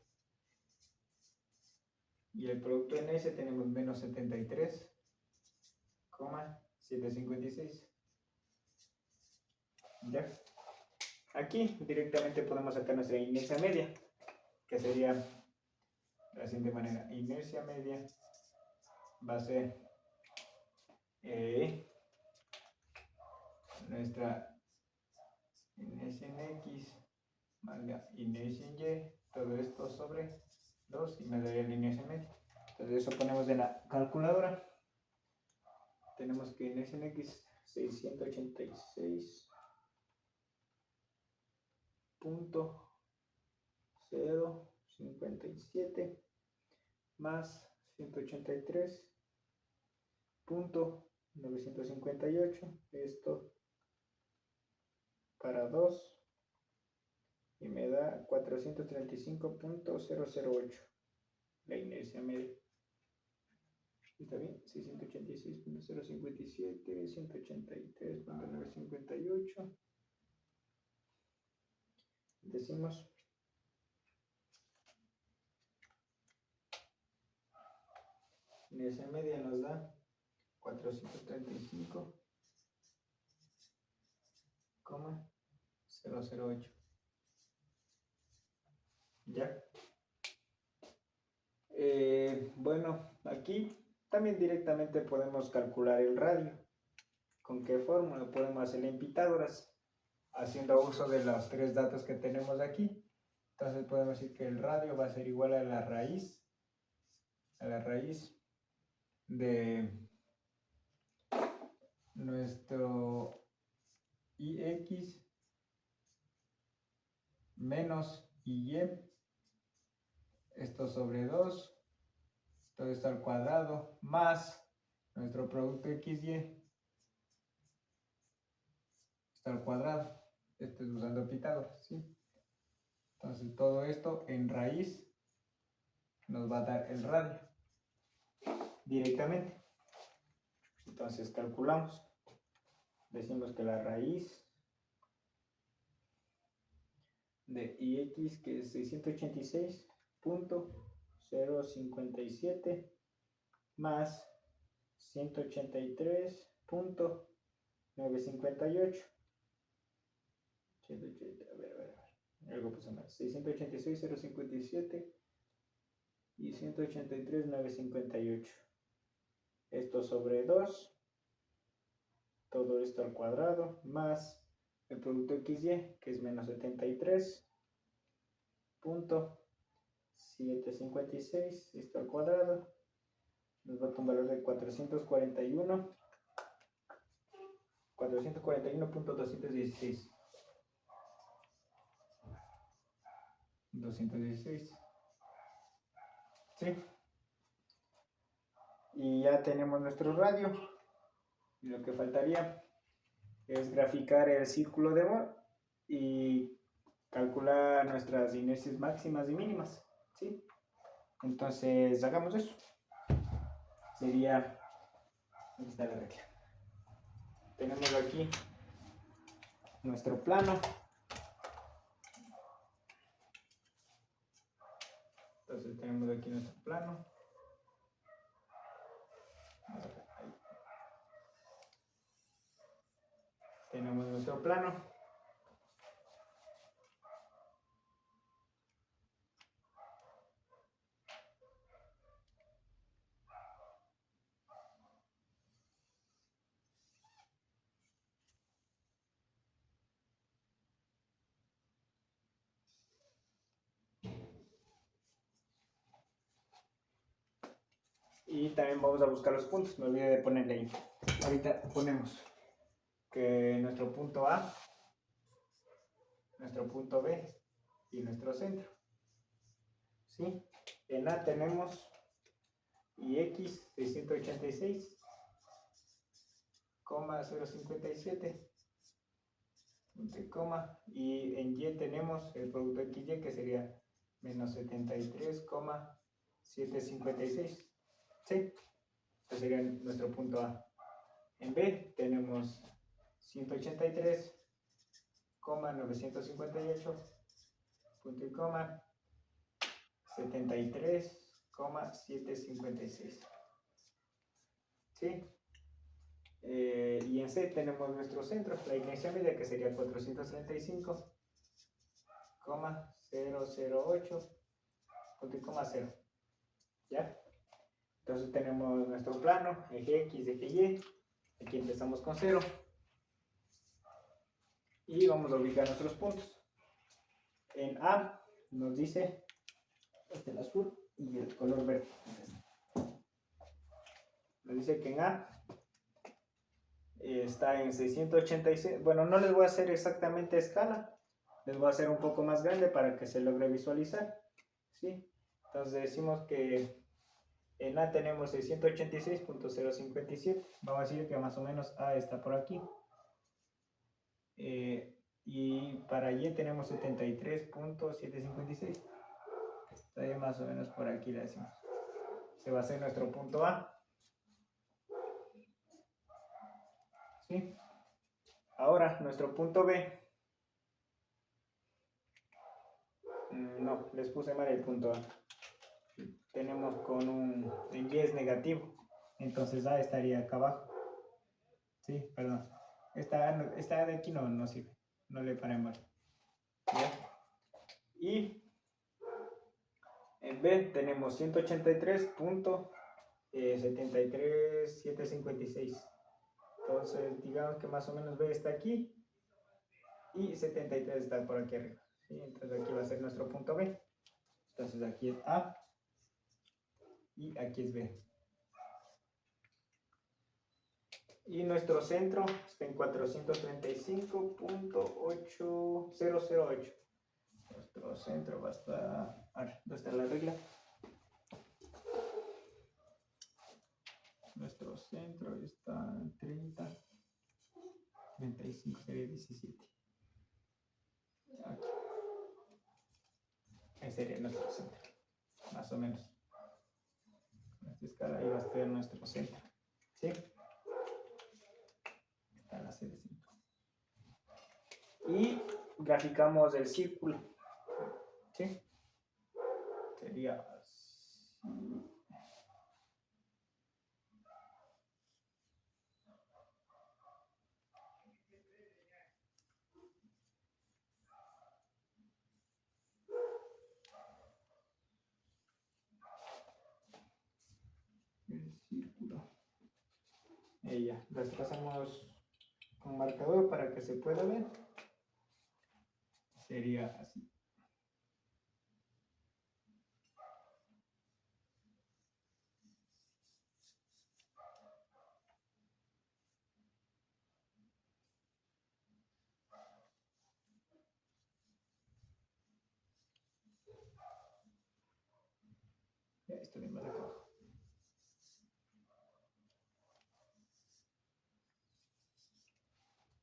Y el producto en S tenemos menos 73,756. ¿Ya? Aquí directamente podemos sacar nuestra inercia media, que sería de la siguiente manera. Inercia media va a ser nuestra inercia en X más la inercia en Y, todo esto sobre 2 y me daría la inercia media. Entonces eso ponemos en la calculadora. Tenemos que inercia en X 686.057 más 183.958, esto para 2 y me da 435.008 la inercia media. ¿Está bien? 686.057, 183.958. Decimos inercia media nos da 435,008. ¿Ya? Bueno, aquí también directamente podemos calcular el radio. ¿Con qué fórmula? Podemos hacer en Pitágoras, haciendo uso de los tres datos que tenemos aquí. Entonces podemos decir que el radio va a ser igual a la raíz de nuestro IX menos IY, esto sobre 2, todo esto al cuadrado, más nuestro producto XY, esto al cuadrado, esto es usando Pitágoras, ¿sí? Entonces todo esto en raíz nos va a dar el radio directamente. Entonces calculamos, decimos que la raíz de IX, que es 686.057 más 183.958. A ver, algo pasa mal. 686.057 y 183.958. Esto sobre 2. Todo esto al cuadrado más el producto XY, que es menos 73.756, esto al cuadrado, nos va a dar un valor de 441.216. 216. ¿Sí? Y ya tenemos nuestro radio. Y lo que faltaría es graficar el círculo de Moore y calcular nuestras inercias máximas y mínimas, ¿sí? Entonces, hagamos eso. Sería, ¿dónde está la regla? Tenemos aquí nuestro plano. Entonces, tenemos aquí nuestro plano. Tenemos nuestro plano. Y también vamos a buscar los puntos. Me olvidé de ponerle ahí. Ahorita ponemos que nuestro punto A, nuestro punto B y nuestro centro. ¿Sí? En A tenemos IX 686,057. Y en Y tenemos el producto XY, que sería menos 73,756. ¿Sí? Este sería nuestro punto A. En B tenemos 183,958, punto y coma, 73,756. ¿Sí? Y en C tenemos nuestro centro, la inercia media, que sería 435,008, punto y coma 0. ¿Ya? Entonces tenemos nuestro plano, eje X, eje Y. Aquí empezamos con 0. Y vamos a ubicar nuestros puntos. En A nos dice, este es el azul y el color verde. Nos dice que en A está en 686. Bueno, no les voy a hacer exactamente escala. Les voy a hacer un poco más grande para que se logre visualizar. ¿Sí? Entonces decimos que en A tenemos 686.057. Vamos a decir que más o menos A está por aquí. Y para Y tenemos 73.756. Está ahí más o menos por aquí, le decimos. Se va a hacer nuestro punto A. ¿Sí? Ahora, nuestro punto B. No, les puse mal el punto A. Tenemos con un... En Y es negativo. Entonces A estaría acá abajo. Sí, perdón. Esta de aquí no sirve. No le paremos. ¿Ya? Y en B tenemos 183.73756. Entonces, digamos que más o menos B está aquí y 73 está por aquí arriba. ¿Sí? Entonces aquí va a ser nuestro punto B. Entonces aquí es A y aquí es B. Y nuestro centro está en 435.8008. Nuestro centro va a estar... A ver, ¿dónde está la regla? Nuestro centro está en 30, 35, sería 17. Aquí. Ese sería nuestro centro, más o menos. Con esta escala ahí va a estar nuestro centro. ¿Sí? Está la C de centro. Y graficamos el círculo. ¿Sí? Sería así. El círculo. Y ya, las trazamos con marcador para que se pueda ver. Sería así. Ya, esto de más acá abajo.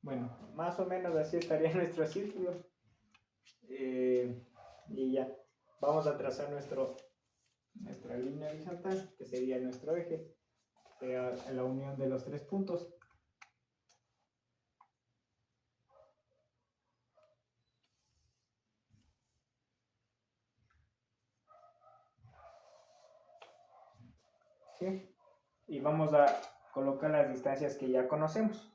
Bueno, más o menos así estaría nuestro círculo. Y ya, vamos a trazar nuestra línea horizontal, que sería nuestro eje, sería la unión de los tres puntos. ¿Sí? Y vamos a colocar las distancias que ya conocemos.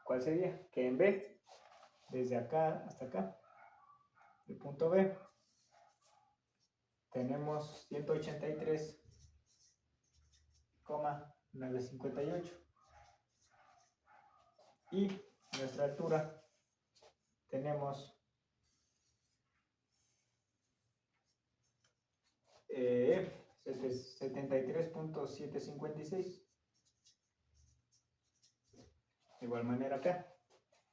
¿Cuál sería? Que en B, desde acá hasta acá, el punto B, tenemos 183,958. Y nuestra altura tenemos 73.756. De igual manera acá,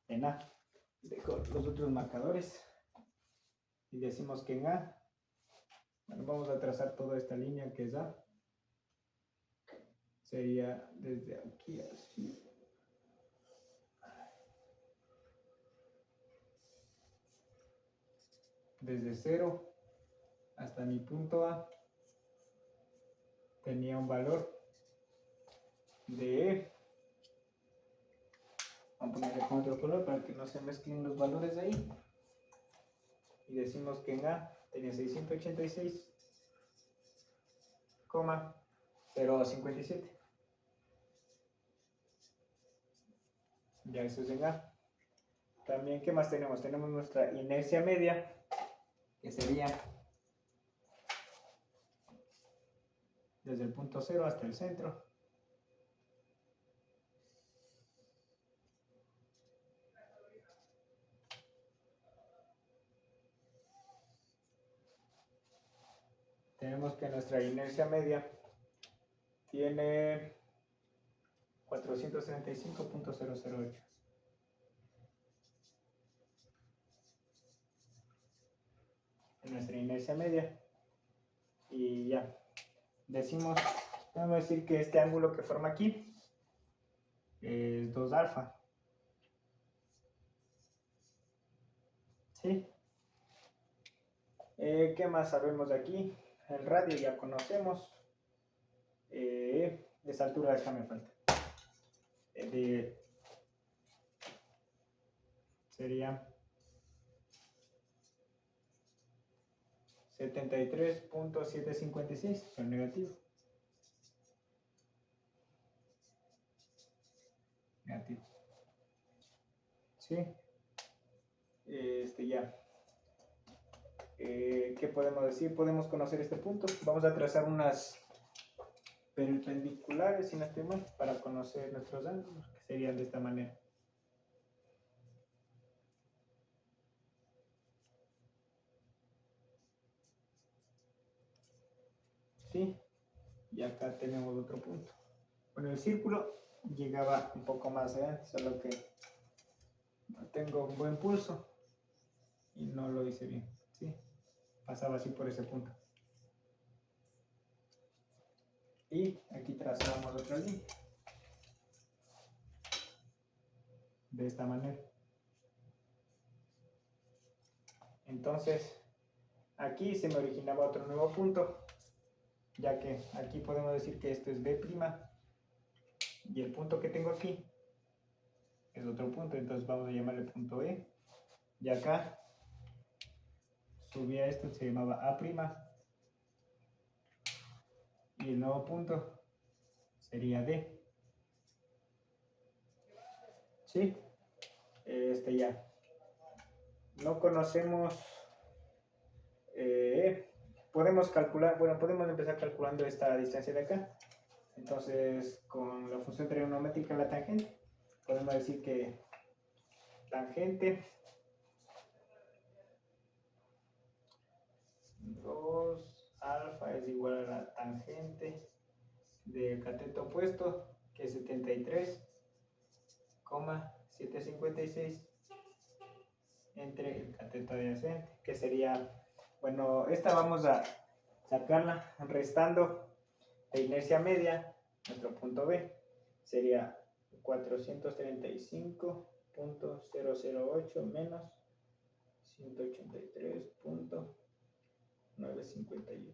en A, dejo los otros marcadores y decimos que en A, bueno, vamos a trazar toda esta línea que es A. Sería desde aquí así. Desde 0 hasta mi punto A tenía un valor de, vamos a ponerle con otro color para que no se mezclen los valores ahí, y decimos que en A tenía 686,057. Ya eso es en A. También, ¿qué más tenemos? Tenemos nuestra inercia media, que sería desde el punto 0 hasta el centro. Tenemos que nuestra inercia media tiene 435.008. En nuestra inercia media. Y ya. Decimos, vamos a decir que este ángulo que forma aquí es 2 alfa. ¿Sí? ¿Qué más sabemos de aquí? El radio ya conocemos. De esa altura acá me falta. Sería 73.756, el negativo. Negativo. ¿Sí? Ya. ¿Qué podemos decir? Podemos conocer este punto. Vamos a trazar unas perpendiculares, si no estoy mal, para conocer nuestros ángulos, que serían de esta manera. ¿Sí? Y acá tenemos otro punto. Bueno, el círculo llegaba un poco más allá, solo que no tengo un buen pulso y no lo hice bien. ¿Sí? Pasaba así por ese punto. Y aquí trazamos otra línea. De esta manera. Entonces, aquí se me originaba otro nuevo punto, ya que aquí podemos decir que esto es B' y el punto que tengo aquí es otro punto, entonces vamos a llamarle punto E. Y acá subía esto, se llamaba A', y el nuevo punto sería D. ¿Sí? Ya. No conocemos, podemos calcular, bueno, podemos empezar calculando esta distancia de acá. Entonces, con la función trigonométrica en la tangente, podemos decir que tangente 2 alfa es igual a la tangente del cateto opuesto, que es 73,756 entre el cateto adyacente, que sería, bueno, esta vamos a sacarla restando de inercia media, nuestro punto B sería 435.008 menos 183.958.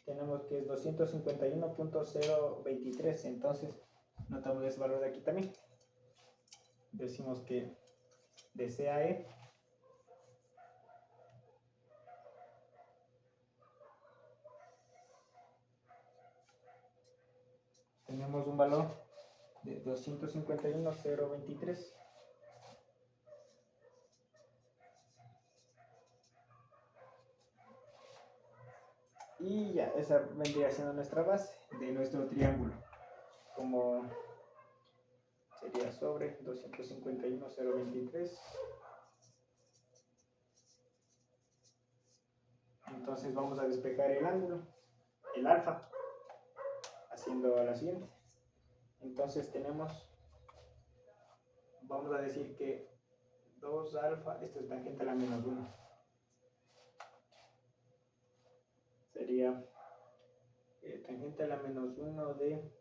Tenemos que es 251.023, entonces notamos ese valor de aquí también. Decimos que de CAE tenemos un valor de 251.023. Y ya, esa vendría siendo nuestra base de nuestro triángulo. Como sería sobre 251.023. Entonces vamos a despejar el ángulo, el alfa, haciendo la siguiente. Entonces tenemos, vamos a decir que 2 alfa, esto es tangente a la menos 1. Sería tangente a la menos 1 de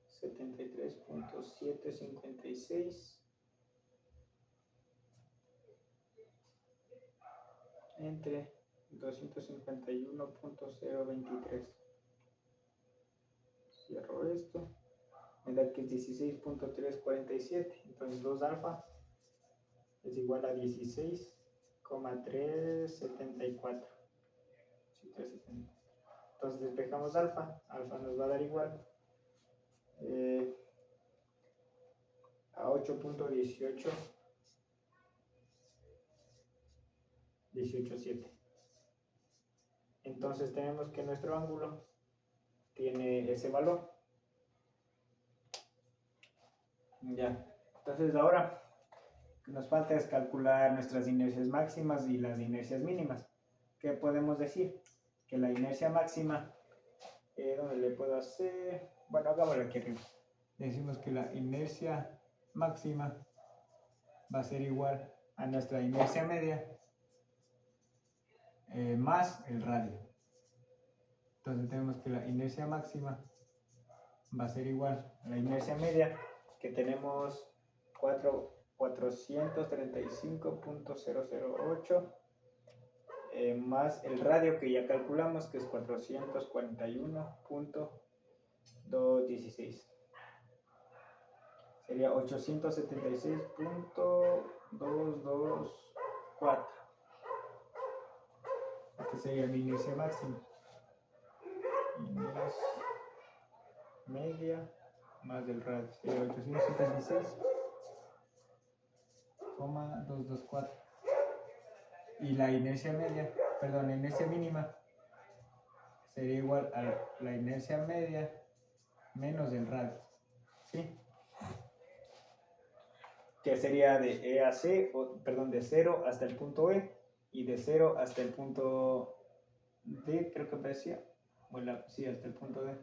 73.756 entre 251.023. Cierro esto. Me da que es 16.347. Entonces 2 alfa es igual a 16,374. Entonces despejamos alfa. Alfa nos va a dar igual a 8.18. Entonces tenemos que nuestro ángulo tiene ese valor. Ya. Entonces ahora lo que nos falta es calcular nuestras inercias máximas y las inercias mínimas. ¿Qué podemos decir? Que la inercia máxima, ¿dónde le puedo hacer? Bueno, hagámoslo aquí arriba. Decimos que la inercia máxima va a ser igual a nuestra inercia media más el radio. Entonces tenemos que la inercia máxima va a ser igual a la inercia media, que tenemos 435.008 más el radio que ya calculamos, que es 441.216. Sería 876.224. Este sería mi inercia máxima. Inercia media más el radio. Sería 876,224. Y la inercia media, perdón, la inercia mínima sería igual a la inercia media menos el radio. ¿Sí? Que sería de E a C, perdón, de 0 hasta el punto E y de 0 hasta el punto D, creo que parecía. Bueno, sí, hasta el punto D.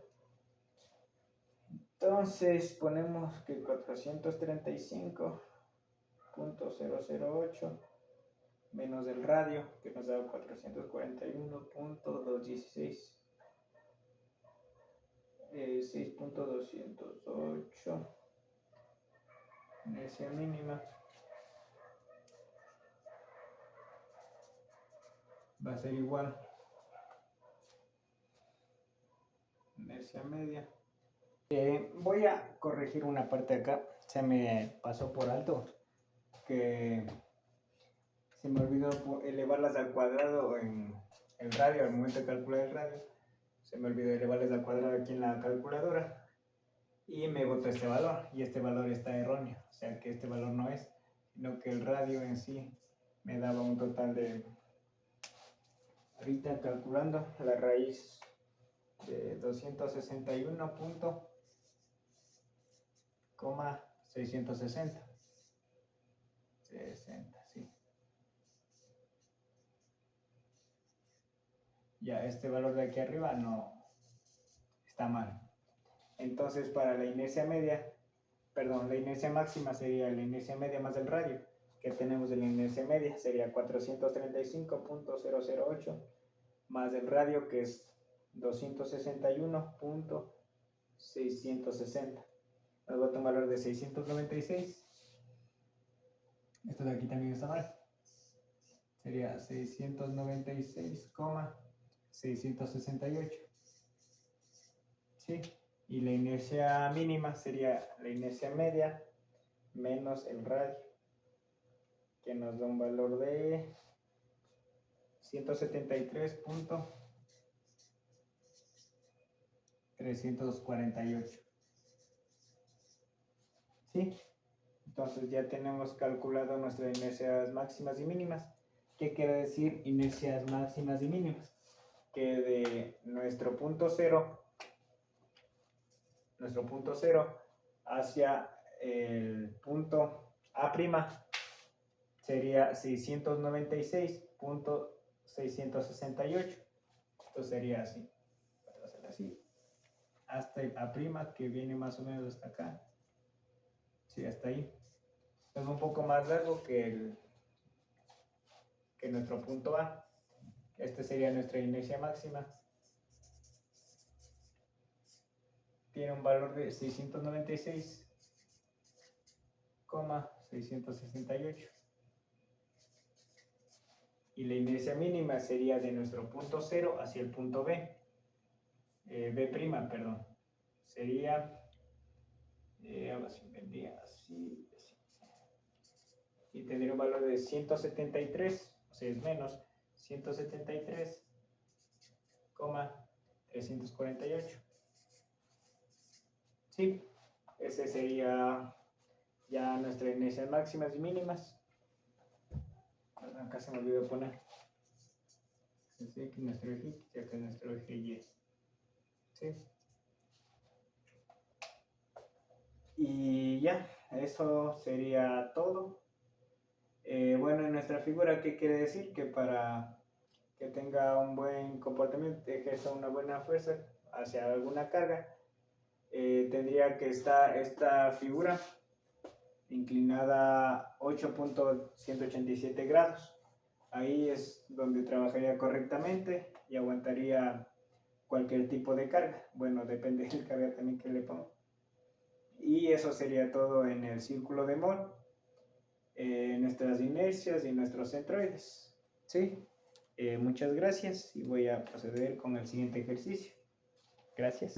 Entonces ponemos que 435.008 menos el radio, que nos da 441.216. 6.208. Inercia mínima va a ser igual inercia media. Voy a corregir una parte acá. se me pasó por alto que se me olvidó elevarlas al cuadrado en el radio, al momento de calcular el radio. Se me olvidó elevarlas al cuadrado aquí en la calculadora y me botó este valor, y este valor está erróneo, o sea que este valor no es, sino que el radio en sí me daba un total de, ahorita calculando, la raíz de 261.660. 60, sí. Ya este valor de aquí arriba no está mal. Entonces para la inercia media, perdón, la inercia máxima sería la inercia media más el radio que tenemos de la inercia media, sería 435.008 más el radio que es 261.660. Nos bota un valor de 696. Esto de aquí también está mal. Sería 696,668. ¿Sí? Y la inercia mínima sería la inercia media menos el radio, que nos da un valor de 173.348. ¿Sí? Entonces ya tenemos calculado nuestras inercias máximas y mínimas. ¿Qué quiere decir inercias máximas y mínimas? Que de nuestro punto cero hacia el punto A' sería 696.668. Esto sería así. Hasta el A', que viene más o menos hasta acá. Sí, hasta ahí. Es un poco más largo que nuestro punto A. Esta sería nuestra inercia máxima. Tiene un valor de 696,668. Y la inercia mínima sería de nuestro punto 0 hacia el punto B. Perdón. Sería así. Y tendría un valor de 173, o sea, es menos 173,348. Sí, ese sería ya nuestras inercias máximas y mínimas. Acá se me olvidó poner. Aquí es nuestro eje X y acá es nuestro eje Y. Sí. Y ya, eso sería todo. Bueno, en nuestra figura, ¿qué quiere decir? Que para que tenga un buen comportamiento, ejerza una buena fuerza hacia alguna carga, tendría que estar esta figura inclinada 8.187 grados. Ahí es donde trabajaría correctamente y aguantaría cualquier tipo de carga. Bueno, depende del carga también que le pongo. Y eso sería todo en el círculo de Moll, nuestras inercias y nuestros centroides. ¿Sí? Muchas gracias y voy a proceder con el siguiente ejercicio. Gracias.